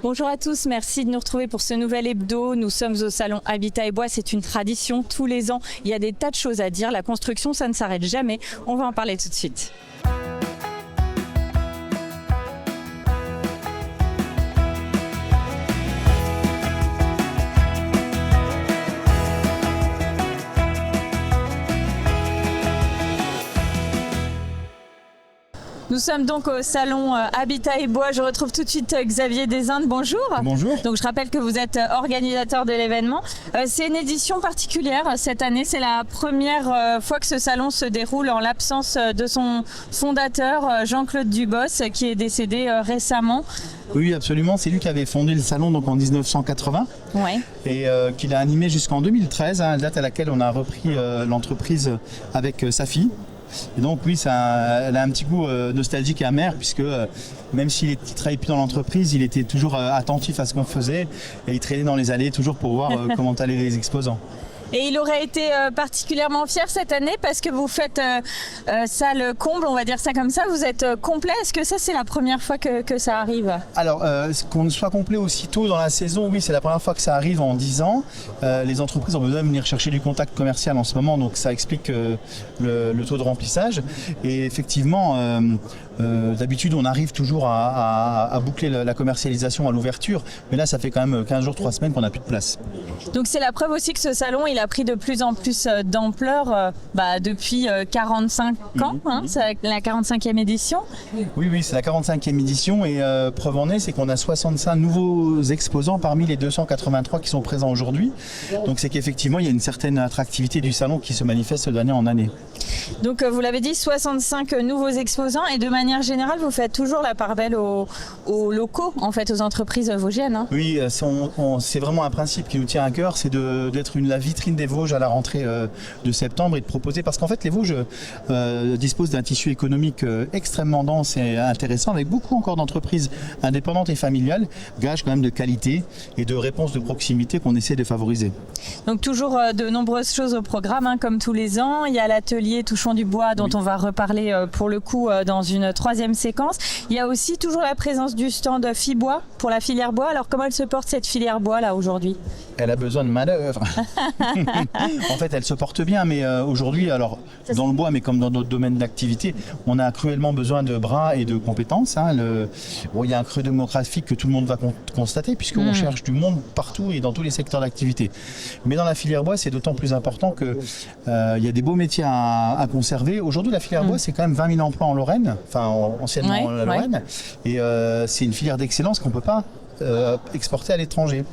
Bonjour à tous, merci de nous retrouver pour ce nouvel hebdo. Nous sommes au salon Habitat et Bois, c'est une tradition. Tous les ans, il y a des tas de choses à dire. La construction, ça ne s'arrête jamais. On va en parler tout de suite. Nous sommes donc au salon Habitat et Bois. Je retrouve tout de suite Xavier Desindes. Bonjour. Bonjour. Donc je rappelle que vous êtes organisateur de l'événement. C'est une édition particulière cette année. C'est la première fois que ce salon se déroule en l'absence de son fondateur Jean-Claude Dubos, qui est décédé récemment. Oui, absolument. C'est lui qui avait fondé le salon donc en 1980 et qu'il a animé jusqu'en 2013, la date à laquelle on a repris l'entreprise avec sa fille. Et donc oui, elle a un petit goût nostalgique et amer puisque même s'il ne travaillait plus dans l'entreprise, il était toujours attentif à ce qu'on faisait et il traînait dans les allées toujours pour voir comment allaient les exposants. Et il aurait été particulièrement fier cette année parce que vous faites salle comble, on va dire ça comme ça, vous êtes complet. Est-ce que ça c'est la première fois que ça arrive? Alors qu'on soit complet aussitôt dans la saison, oui, c'est la première fois que ça arrive en 10 ans. Les entreprises ont besoin de venir chercher du contact commercial en ce moment, donc ça explique le taux de remplissage. Et effectivement, d'habitude on arrive toujours à boucler la commercialisation à l'ouverture, mais là ça fait quand même 15 jours, 3 semaines qu'on n'a plus de place. Donc c'est la preuve aussi que ce salon il a pris de plus en plus d'ampleur depuis 45 ans, c'est la 45e édition. Oui, c'est la 45e édition et preuve en est, c'est qu'on a 65 nouveaux exposants parmi les 283 qui sont présents aujourd'hui. Donc c'est qu'effectivement il y a une certaine attractivité du salon qui se manifeste d'année en année. Donc vous l'avez dit, 65 nouveaux exposants et de manière générale vous faites toujours la part belle aux locaux, en fait, aux entreprises vosgiennes. Oui, c'est vraiment un principe qui nous tient à cœur, c'est d'être la vitrine des Vosges à la rentrée de septembre et de proposer, parce qu'en fait les Vosges disposent d'un tissu économique extrêmement dense et intéressant avec beaucoup encore d'entreprises indépendantes et familiales, gage quand même de qualité et de réponse de proximité qu'on essaie de favoriser. Donc toujours de nombreuses choses au programme, comme tous les ans. Il y a l'atelier Touchons du bois dont on va reparler pour le coup dans une 3e séquence. Il y a aussi toujours la présence du stand Fibois pour la filière bois. Alors comment elle se porte cette filière bois là aujourd'hui? Elle a besoin de main d'œuvre. En fait, elle se porte bien, mais aujourd'hui, alors dans le bois, mais comme dans d'autres domaines d'activité, on a cruellement besoin de bras et de compétences. Il y a un creux démographique que tout le monde va constater, puisqu'on cherche du monde partout et dans tous les secteurs d'activité. Mais dans la filière bois, c'est d'autant plus important qu'il y a des beaux métiers à conserver. Aujourd'hui, la filière bois, c'est quand même 20 000 emplois en Lorraine, enfin anciennement la Lorraine, et c'est une filière d'excellence qu'on ne peut pas exporter à l'étranger.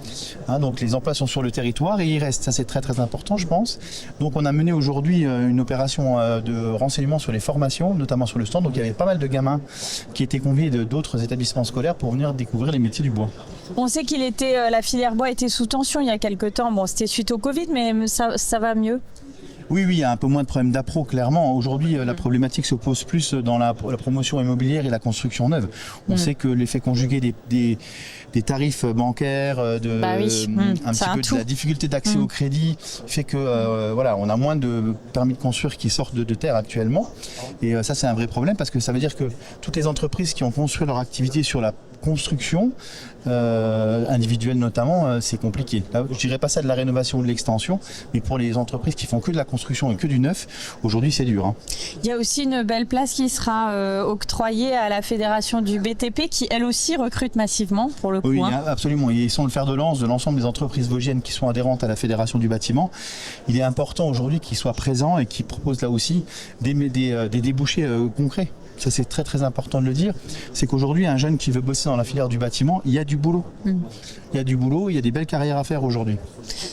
Donc les emplois sont sur le territoire et ils restent. Ça c'est très très important je pense. Donc on a mené aujourd'hui une opération de renseignement sur les formations, notamment sur le stand. Donc il y avait pas mal de gamins qui étaient conviés d'autres établissements scolaires pour venir découvrir les métiers du bois. On sait la filière bois était sous tension il y a quelques temps. Bon, c'était suite au Covid, mais ça va mieux. Oui, il y a un peu moins de problèmes d'appro, clairement. Aujourd'hui, la problématique se pose plus dans la promotion immobilière et la construction neuve. On sait que l'effet conjugué des tarifs bancaires, un petit peu de la difficulté d'accès au crédit fait que on a moins de permis de construire qui sortent de terre actuellement. Et ça, c'est un vrai problème parce que ça veut dire que toutes les entreprises qui ont construit leur activité sur la construction individuelle notamment, c'est compliqué. Là, je dirais pas ça de la rénovation ou de l'extension, mais pour les entreprises qui font que de la construction et que du neuf, aujourd'hui c'est dur. Il y a aussi une belle place qui sera octroyée à la fédération du BTP qui elle aussi recrute massivement pour le coup. Oui, absolument. Ils sont le fer de lance de l'ensemble des entreprises vosgiennes qui sont adhérentes à la fédération du bâtiment. Il est important aujourd'hui qu'ils soient présents et qu'ils proposent là aussi des débouchés concrets. Ça c'est très très important de le dire, c'est qu'aujourd'hui un jeune qui veut bosser dans la filière du bâtiment, il y a du boulot. Il y a du boulot, il y a des belles carrières à faire aujourd'hui.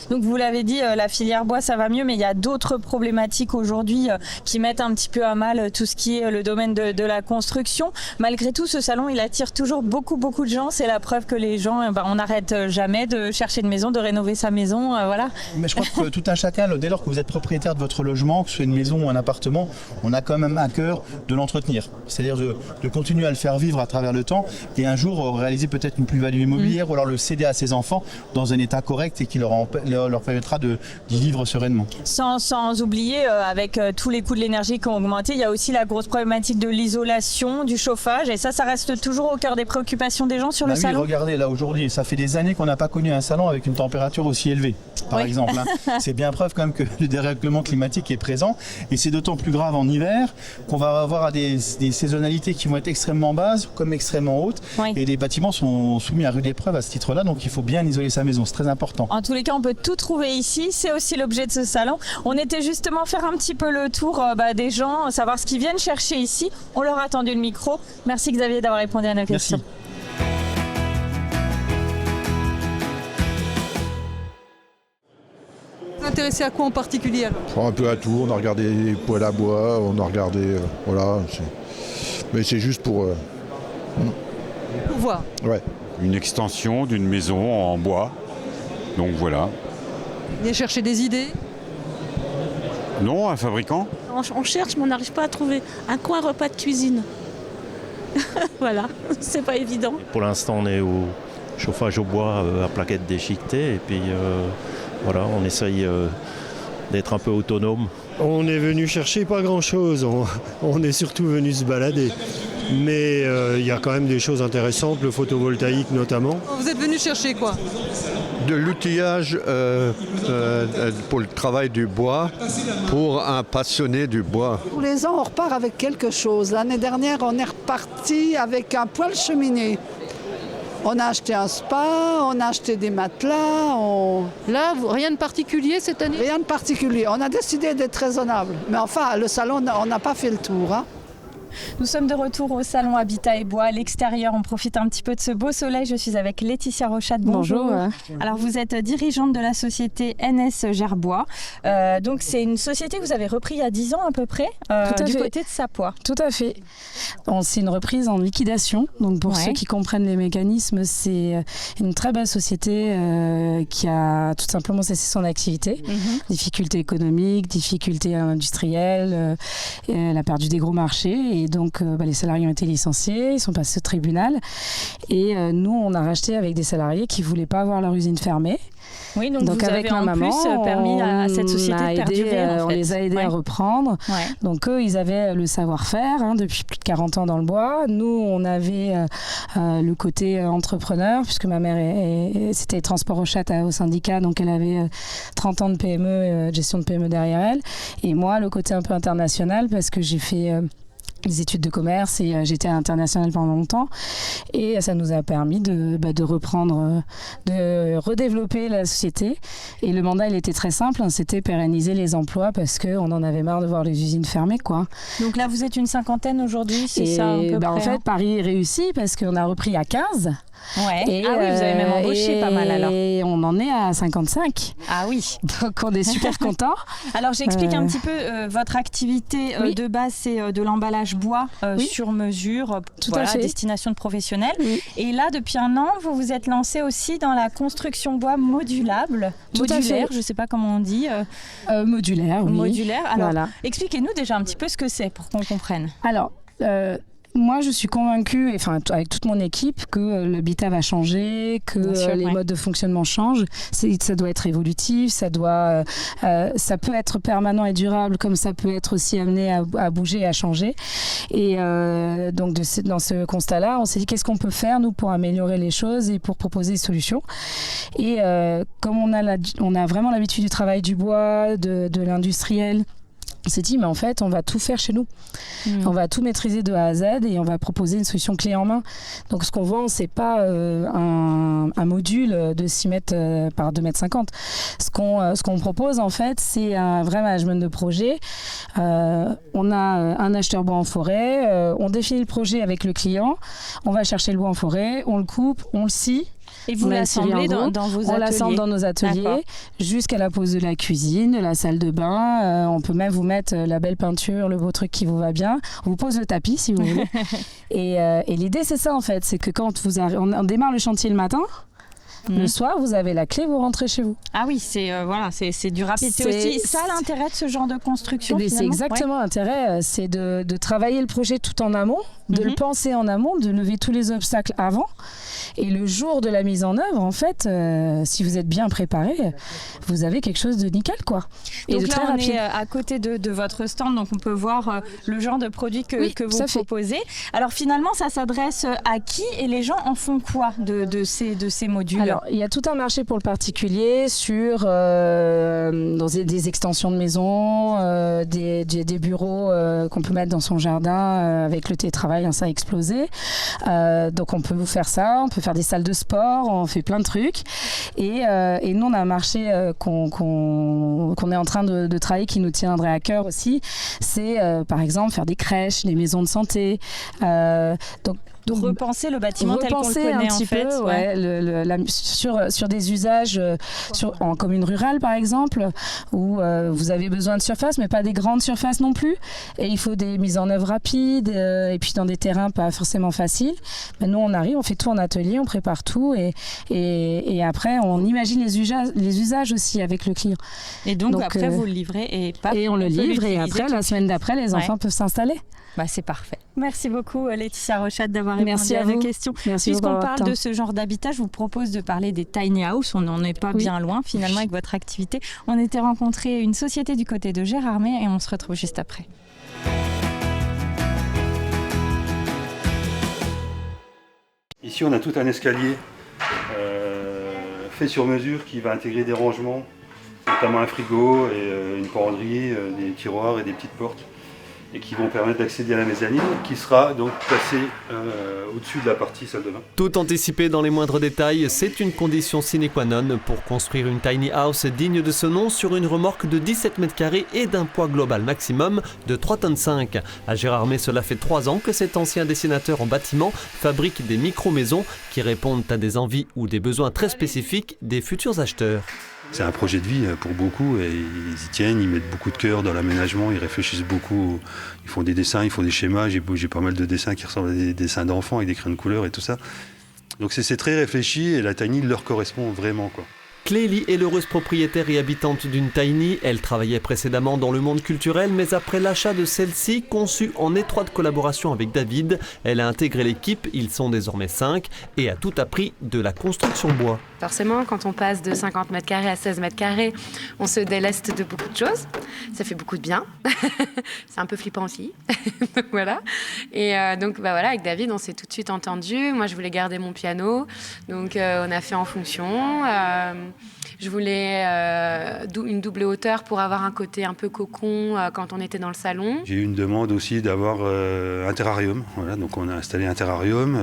Donc vous l'avez dit, la filière bois ça va mieux, mais il y a d'autres problématiques aujourd'hui qui mettent un petit peu à mal tout ce qui est le domaine de la construction. Malgré tout, ce salon il attire toujours beaucoup de gens, c'est la preuve que les gens, on n'arrête jamais de chercher une maison, de rénover sa maison, voilà. Mais je crois que tout un chacun, dès lors que vous êtes propriétaire de votre logement, que ce soit une maison ou un appartement, on a quand même à cœur de l'entretenir. C'est-à-dire de continuer à le faire vivre à travers le temps et un jour réaliser peut-être une plus-value immobilière ou alors le céder à ses enfants dans un état correct et qui leur permettra d'y vivre sereinement. Sans oublier, avec tous les coûts de l'énergie qui ont augmenté, il y a aussi la grosse problématique de l'isolation, du chauffage, et ça reste toujours au cœur des préoccupations des gens sur le salon. Regardez, là aujourd'hui, ça fait des années qu'on n'a pas connu un salon avec une température aussi élevée, par exemple. C'est bien preuve quand même que le dérèglement climatique est présent, et c'est d'autant plus grave en hiver qu'on va avoir des saisonnalités qui vont être extrêmement basses comme extrêmement hautes, et les bâtiments sont soumis à rude épreuve à ce titre-là, donc il faut bien isoler sa maison, c'est très important. En tous les cas, on peut tout trouver ici, c'est aussi l'objet de ce salon. On était justement faire un petit peu le tour des gens, savoir ce qu'ils viennent chercher ici. On leur a tendu le micro. Merci Xavier d'avoir répondu à nos questions. Intéressé à quoi en particulier alors? Un peu à tout, on a regardé les poêles à bois, on a regardé, voilà, mais c'est juste pour voir. Ouais. Une extension d'une maison en bois, donc voilà. Vous venez chercher des idées? Non, un fabricant. On cherche mais on n'arrive pas à trouver un coin repas de cuisine. Voilà, c'est pas évident. Pour l'instant on est au chauffage au bois à plaquettes déchiquetées et puis voilà, on essaye d'être un peu autonome. On est venu chercher pas grand-chose, on est surtout venu se balader. Mais il y a quand même des choses intéressantes, le photovoltaïque notamment. Vous êtes venu chercher quoi? De l'outillage pour le travail du bois, pour un passionné du bois. Tous les ans, on repart avec quelque chose. L'année dernière, on est reparti avec un poêle cheminée. On a acheté un spa, on a acheté des matelas. Là, rien de particulier cette année? Rien de particulier. On a décidé d'être raisonnable. Mais enfin, le salon, on n'a pas fait le tour. Hein. Nous sommes de retour au salon Habitat et Bois à l'extérieur. On profite un petit peu de ce beau soleil. Je suis avec Laetitia Rochat. Bonjour. Alors vous êtes dirigeante de la société NS Gerbois. Donc c'est une société que vous avez repris il y a 10 ans à peu près du côté de Sapois. Tout à fait. C'est une reprise en liquidation. Donc pour ceux qui comprennent les mécanismes, c'est une très belle société qui a tout simplement cessé son activité. Difficultés économiques, difficultés industrielles. Elle a perdu des gros marchés. Et donc, les salariés ont été licenciés, ils sont passés au tribunal. Et nous, on a racheté avec des salariés qui ne voulaient pas avoir leur usine fermée. Oui, donc vous avec avez ma maman, permis à cette société de perdurer. On les a aidés à reprendre. Donc eux, ils avaient le savoir-faire depuis plus de 40 ans dans le bois. Nous, on avait le côté entrepreneur, puisque ma mère c'était Transport Rochat au syndicat, donc elle avait 30 ans de PME, gestion de PME derrière elle. Et moi, le côté un peu international, parce que j'ai fait des études de commerce et j'étais internationale pendant longtemps et ça nous a permis de reprendre, de redévelopper la société et le mandat il était très simple, c'était pérenniser les emplois parce qu'on en avait marre de voir les usines fermées quoi. Donc là vous êtes une cinquantaine aujourd'hui, c'est ça à peu près, en fait Paris est réussi parce qu'on a repris à 15. Ouais. Et oui, vous avez même embauché pas mal alors. Et on en est à 55. Ah oui. Donc on est super contents. Alors j'explique un petit peu votre activité de base, c'est de l'emballage bois sur mesure, à destination de professionnels. Et là depuis un an, vous vous êtes lancé aussi dans la construction bois modulaire, je ne sais pas comment on dit. Modulaire, oui. Modulaire. Alors expliquez-nous déjà un petit peu ce que c'est pour qu'on comprenne. Alors moi, je suis convaincue, avec toute mon équipe, que l'habitat va changer, que les modes de fonctionnement changent. Ça doit être évolutif, ça peut être permanent et durable, comme ça peut être aussi amené à bouger et à changer. Et donc, dans ce constat-là, on s'est dit qu'est-ce qu'on peut faire, nous, pour améliorer les choses et pour proposer des solutions. Et comme on a vraiment l'habitude du travail du bois, de l'industriel, on s'est dit, mais en fait, on va tout faire chez nous. On va tout maîtriser de A à Z et on va proposer une solution clé en main. Donc, ce qu'on vend, c'est pas un module de 6 mètres par 2,50 mètres. Ce qu'on propose, en fait, c'est un vrai management de projet. On a un acheteur bois en forêt. On définit le projet avec le client. On va chercher le bois en forêt. On le coupe, on le scie. Et vous l'assemblez dans vos ateliers? On l'assemble dans nos ateliers jusqu'à la pose de la cuisine, de la salle de bain. On peut même vous mettre la belle peinture, le beau truc qui vous va bien. On vous pose le tapis si vous voulez. Et l'idée, c'est ça en fait. C'est que quand on démarre le chantier le matin, Le soir, vous avez la clé, vous rentrez chez vous. Ah oui, c'est du rapide. C'est aussi ça l'intérêt de ce genre de construction. C'est exactement l'intérêt, c'est de travailler le projet tout en amont, de le penser en amont, de lever tous les obstacles avant. Et le jour de la mise en œuvre, en fait, si vous êtes bien préparé, vous avez quelque chose de nickel, quoi. Et donc de là, très on rapide. est à côté de votre stand, donc on peut voir le genre de produits que vous proposez. Alors finalement, ça s'adresse à qui et les gens en font quoi de ces modules? Alors, il y a tout un marché pour le particulier sur dans des extensions de maison, des bureaux qu'on peut mettre dans son jardin avec le télétravail, ça a explosé. Donc on peut vous faire ça, on peut faire des salles de sport, on fait plein de trucs. Et nous, on a un marché qu'on est en train de travailler, qui nous tiendrait à cœur aussi. C'est par exemple faire des crèches, des maisons de santé. Donc repenser le bâtiment tel qu'on le connaît un petit peu, sur des usages en commune rurale par exemple, où vous avez besoin de surface mais pas des grandes surfaces non plus, et il faut des mises en œuvre rapides, et puis dans des terrains pas forcément faciles. Mais nous on arrive, on fait tout en atelier, on prépare tout, et après on imagine les usages aussi avec le client. Et donc après vous le livrez et on le livre, et après la semaine d'après les enfants peuvent s'installer. C'est parfait. Merci beaucoup Laetitia Rochette d'avoir répondu à nos questions. Puisqu'on parle de ce genre d'habitat, je vous propose de parler des tiny house. On n'en est pas bien loin finalement avec votre activité. On était rencontré une société du côté de Gérardmer et on se retrouve juste après. Ici on a tout un escalier fait sur mesure qui va intégrer des rangements, notamment un frigo et une penderie, des tiroirs et des petites portes, et qui vont permettre d'accéder à la mezzanine, qui sera donc placée au-dessus de la partie salle de bain. Tout anticipé dans les moindres détails, c'est une condition sine qua non pour construire une tiny house digne de ce nom sur une remorque de 17 mètres carrés et d'un poids global maximum de 3,5 tonnes. À Gérardmer, cela fait 3 ans que cet ancien dessinateur en bâtiment fabrique des micro-maisons qui répondent à des envies ou des besoins très spécifiques des futurs acheteurs. C'est un projet de vie pour beaucoup et ils y tiennent, ils mettent beaucoup de cœur dans l'aménagement, ils réfléchissent beaucoup, ils font des dessins, ils font des schémas, j'ai pas mal de dessins qui ressemblent à des dessins d'enfants avec des crayons de couleur et tout ça. Donc c'est très réfléchi et la tiny leur correspond vraiment, quoi. Clélie est l'heureuse propriétaire et habitante d'une tiny. Elle travaillait précédemment dans le monde culturel, mais après l'achat de celle-ci, conçue en étroite collaboration avec David, elle a intégré l'équipe, ils sont désormais 5, et a tout appris de la construction bois. Forcément, quand on passe de 50 mètres carrés à 16 mètres carrés, on se déleste de beaucoup de choses. Ça fait beaucoup de bien. C'est un peu flippant aussi. Donc voilà. Et donc voilà, avec David, on s'est tout de suite entendu. Moi, je voulais garder mon piano. Donc on a fait en fonction. Je voulais une double hauteur pour avoir un côté un peu cocon quand on était dans le salon. J'ai eu une demande aussi d'avoir un terrarium. Voilà, donc on a installé un terrarium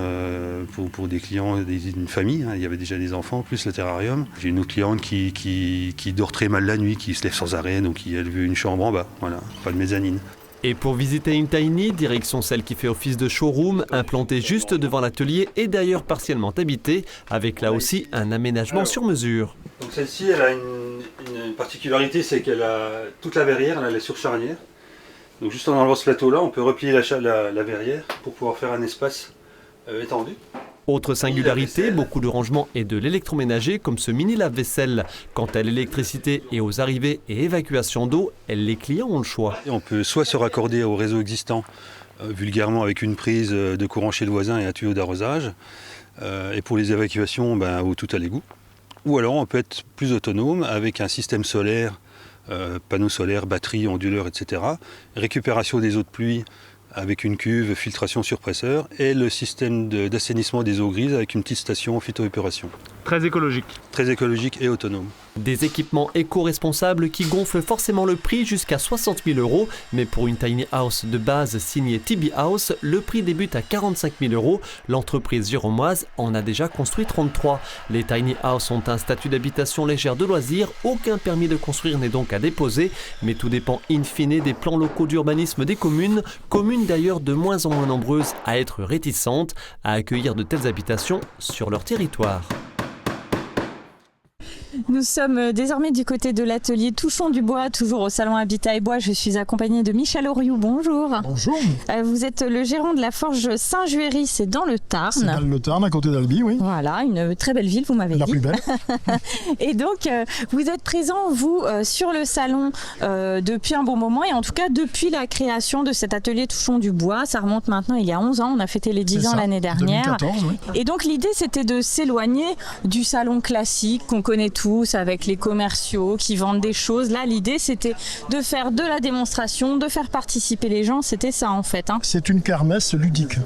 pour des clients d'une famille. Il y avait déjà des enfants, plus le terrarium. J'ai une autre cliente qui dort très mal la nuit, qui se lève sans arrêt, donc elle veut une chambre en bas. Voilà, pas de mezzanine. Et pour visiter une tiny, direction celle qui fait office de showroom, implantée juste devant l'atelier et d'ailleurs partiellement habitée, avec là aussi un aménagement sur mesure. Donc celle-ci, elle a une particularité, c'est qu'elle a toute la verrière, elle est sur charnière. Donc juste en enlevant ce plateau-là, on peut replier la verrière pour pouvoir faire un espace étendu. Autre singularité, beaucoup de rangements et de l'électroménager comme ce mini lave-vaisselle. Quant à l'électricité et aux arrivées et évacuations d'eau, les clients ont le choix. Et on peut soit se raccorder au réseau existant, vulgairement avec une prise de courant chez le voisin et un tuyau d'arrosage. Et pour les évacuations, au tout à l'égout. Ou alors on peut être plus autonome avec un système solaire, panneaux solaires, batteries, onduleurs, etc. Récupération des eaux de pluie avec une cuve, filtration surpresseur et le système d'assainissement des eaux grises avec une petite station phytoépuration. Très écologique. Très écologique et autonome. Des équipements éco-responsables qui gonflent forcément le prix jusqu'à 60 000 €, mais pour une tiny house de base signée TB House, le prix débute à 45 000 €. L'entreprise gironmoise en a déjà construit 33. Les tiny house ont un statut d'habitation légère de loisirs, aucun permis de construire n'est donc à déposer, mais tout dépend in fine des plans locaux d'urbanisme des communes d'ailleurs de moins en moins nombreuses à être réticentes à accueillir de telles habitations sur leur territoire. Nous sommes désormais du côté de l'atelier Touchons du Bois, toujours au salon Habitat et Bois. Je suis accompagnée de Michel Oriou. Bonjour. Bonjour. Vous êtes le gérant de la forge Saint-Juéry, c'est dans le Tarn. C'est dans le Tarn, à côté d'Albi, oui. Voilà, une très belle ville, vous m'avez dit. La plus belle. Et donc, vous êtes présent, vous, sur le salon depuis un bon moment, et en tout cas depuis la création de cet atelier Touchons du Bois. Ça remonte maintenant il y a 11 ans, on a fêté les 10 ans l'année dernière. 2014, oui. Et donc l'idée, c'était de s'éloigner du salon classique qu'on connaît tous, avec les commerciaux qui vendent des choses. Là, l'idée, c'était de faire de la démonstration, de faire participer les gens. C'était ça, en fait. Hein. C'est une kermesse ludique.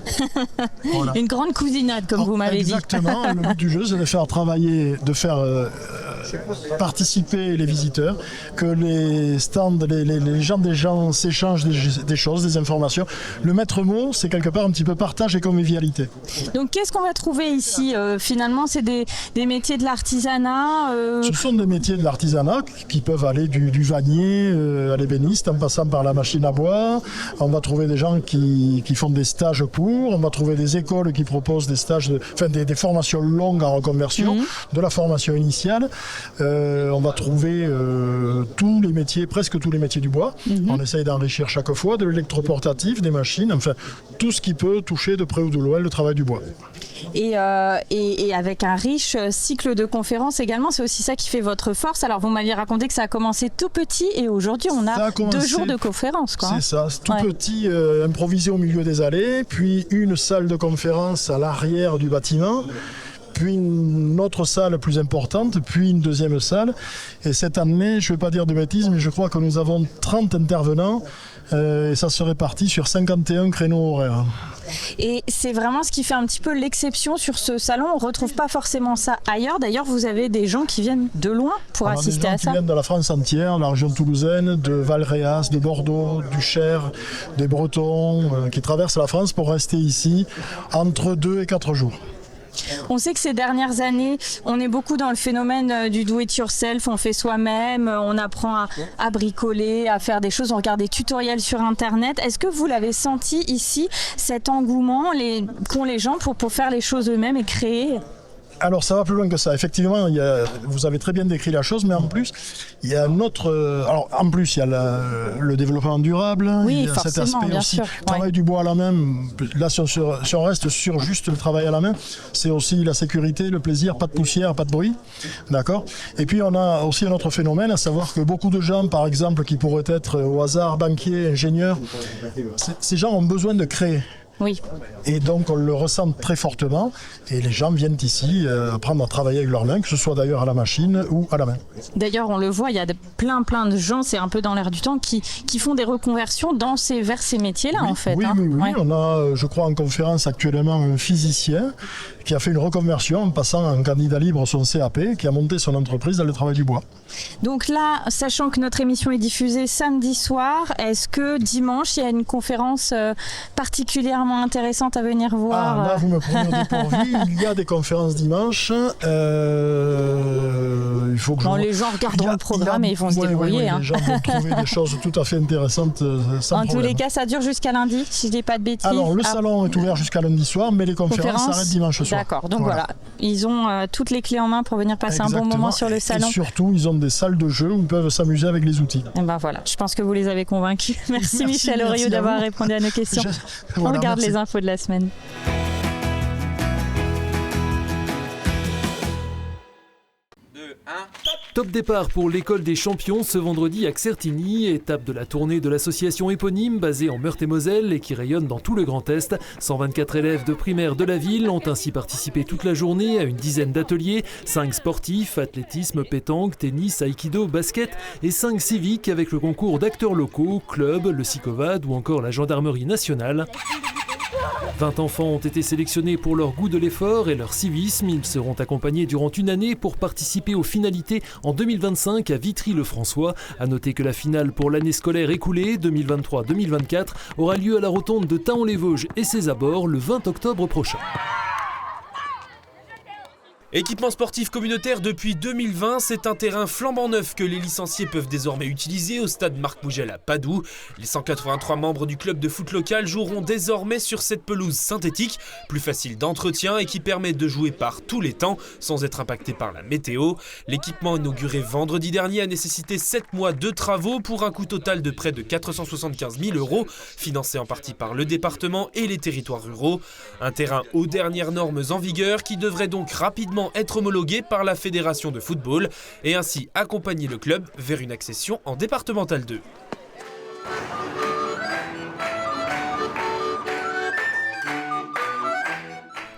Voilà. Une grande cousinade, comme vous m'avez dit. Exactement. Le but du jeu, c'est de faire travailler, de faire participer les visiteurs, que les stands, les gens s'échangent des choses, des informations. Le maître mot, c'est quelque part un petit peu partage et convivialité. Donc, qu'est-ce qu'on va trouver ici finalement, c'est des métiers de l'artisanat. Ce sont des métiers de l'artisanat qui peuvent aller du vannier à l'ébéniste en passant par la machine à bois. On va trouver des gens qui font des stages courts. On va trouver des écoles qui proposent des stages, des formations longues en reconversion, de la formation initiale. On va trouver tous les métiers, presque tous les métiers du bois. On essaye d'enrichir chaque fois, de l'électroportatif, des machines, enfin tout ce qui peut toucher de près ou de loin le travail du bois. Et avec un riche cycle de conférences également, c'est aussi ça qui fait votre force. Alors vous m'aviez raconté que ça a commencé tout petit et aujourd'hui on a 2 jours de conférences. C'est ça, tout petit, improvisé au milieu des allées, puis une salle de conférence à l'arrière du bâtiment, puis une autre salle plus importante, puis une deuxième salle. Et cette année, je ne vais pas dire de bêtises, mais je crois que nous avons 30 intervenants et ça se répartit sur 51 créneaux horaires. Et c'est vraiment ce qui fait un petit peu l'exception sur ce salon. On ne retrouve pas forcément ça ailleurs. D'ailleurs, vous avez des gens qui viennent de loin pour assister à ça. Des gens qui viennent de la France entière, de la région toulousaine, de Valréas, de Bordeaux, du Cher, des Bretons, qui traversent la France pour rester ici entre 2 et 4 jours. On sait que ces dernières années, on est beaucoup dans le phénomène du do-it-yourself, on fait soi-même, on apprend à bricoler, à faire des choses, on regarde des tutoriels sur Internet. Est-ce que vous l'avez senti ici, cet engouement qu'ont les gens pour faire les choses eux-mêmes et créer ? Alors ça va plus loin que ça. Effectivement, vous avez très bien décrit la chose, mais en plus, il y a il y a le développement durable, oui, il y a cet aspect bien aussi. sûr. Travail du bois à la main, là si on reste sur juste le travail à la main, c'est aussi la sécurité, le plaisir, pas de poussière, pas de bruit. D'accord ? Et puis on a aussi un autre phénomène, à savoir que beaucoup de gens, par exemple, qui pourraient être au hasard banquiers, ingénieurs, ces gens ont besoin de créer. Oui. Et donc on le ressent très fortement et les gens viennent ici apprendre à travailler avec leurs mains, que ce soit d'ailleurs à la machine ou à la main. D'ailleurs on le voit, il y a plein de gens, c'est un peu dans l'air du temps, qui font des reconversions vers ces métiers-là en fait. Oui, on a je crois en conférence actuellement un physicien qui a fait une reconversion en passant en candidat libre son CAP, qui a monté son entreprise dans le travail du bois. Donc là, sachant que notre émission est diffusée samedi soir, est-ce que dimanche il y a une conférence particulièrement intéressante à venir voir? Là vous me prenez au dépourvu, il y a des conférences dimanche. Il faut que les gens regarderont le programme et ils vont se débrouiller. Les gens vont trouver des choses tout à fait intéressantes sans problème. En tous les cas, ça dure jusqu'à lundi, si je dis pas de bêtises. Alors le salon est ouvert jusqu'à lundi soir, mais les conférences s'arrêtent dimanche soir. D'accord, donc voilà. Ils ont toutes les clés en main pour venir passer un bon moment sur le salon. Et surtout, ils ont des salles de jeu où ils peuvent s'amuser avec les outils. Et ben voilà, je pense que vous les avez convaincus. Merci Michel Oriou d'avoir répondu à nos questions. On regarde les infos de la semaine. Top départ pour l'école des champions ce vendredi à Certigny, étape de la tournée de l'association éponyme basée en Meurthe-et-Moselle et qui rayonne dans tout le Grand Est. 124 élèves de primaire de la ville ont ainsi participé toute la journée à une dizaine d'ateliers, 5 sportifs, athlétisme, pétanque, tennis, aïkido, basket et 5 civiques avec le concours d'acteurs locaux, club, le Sicovad ou encore la gendarmerie nationale. 20 enfants ont été sélectionnés pour leur goût de l'effort et leur civisme. Ils seront accompagnés durant une année pour participer aux finalités en 2025 à Vitry-le-François. À noter que la finale pour l'année scolaire écoulée 2023-2024 aura lieu à la rotonde de Thaon-les-Vosges et ses abords le 20 octobre prochain. Équipement sportif communautaire depuis 2020, c'est un terrain flambant neuf que les licenciés peuvent désormais utiliser au stade Marc Mougel à Padoue. Les 183 membres du club de foot local joueront désormais sur cette pelouse synthétique, plus facile d'entretien et qui permet de jouer par tous les temps sans être impacté par la météo. L'équipement inauguré vendredi dernier a nécessité 7 mois de travaux pour un coût total de près de 475 000 €, financé en partie par le département et les territoires ruraux. Un terrain aux dernières normes en vigueur qui devrait donc rapidement être homologué par la Fédération de football et ainsi accompagner le club vers une accession en départemental 2.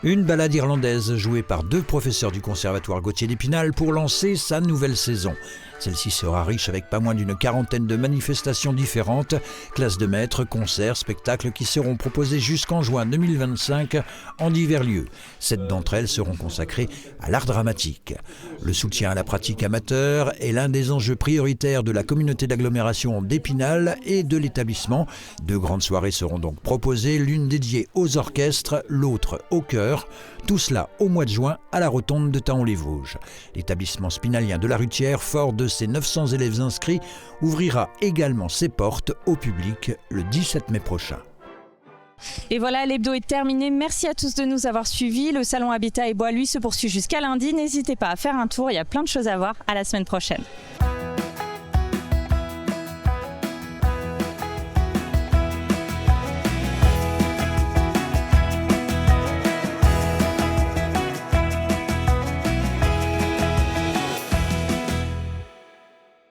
Une balade irlandaise jouée par 2 professeurs du conservatoire Gauthier d'Épinal pour lancer sa nouvelle saison. Celle-ci sera riche avec pas moins d'une 40aine de manifestations différentes, classes de maîtres, concerts, spectacles qui seront proposés jusqu'en juin 2025 en divers lieux. 7 d'entre elles seront consacrées à l'art dramatique. Le soutien à la pratique amateur est l'un des enjeux prioritaires de la communauté d'agglomération d'Épinal et de l'établissement. 2 grandes soirées seront donc proposées, l'une dédiée aux orchestres, l'autre au chœur. Tout cela au mois de juin à la rotonde de Thaon-les-Vosges. L'établissement spinalien de la Rutière, fort de ses 900 élèves inscrits, ouvrira également ses portes au public le 17 mai prochain. Et voilà, l'hebdo est terminé. Merci à tous de nous avoir suivis. Le salon Habitat et Bois, lui, se poursuit jusqu'à lundi. N'hésitez pas à faire un tour, il y a plein de choses à voir. À la semaine prochaine.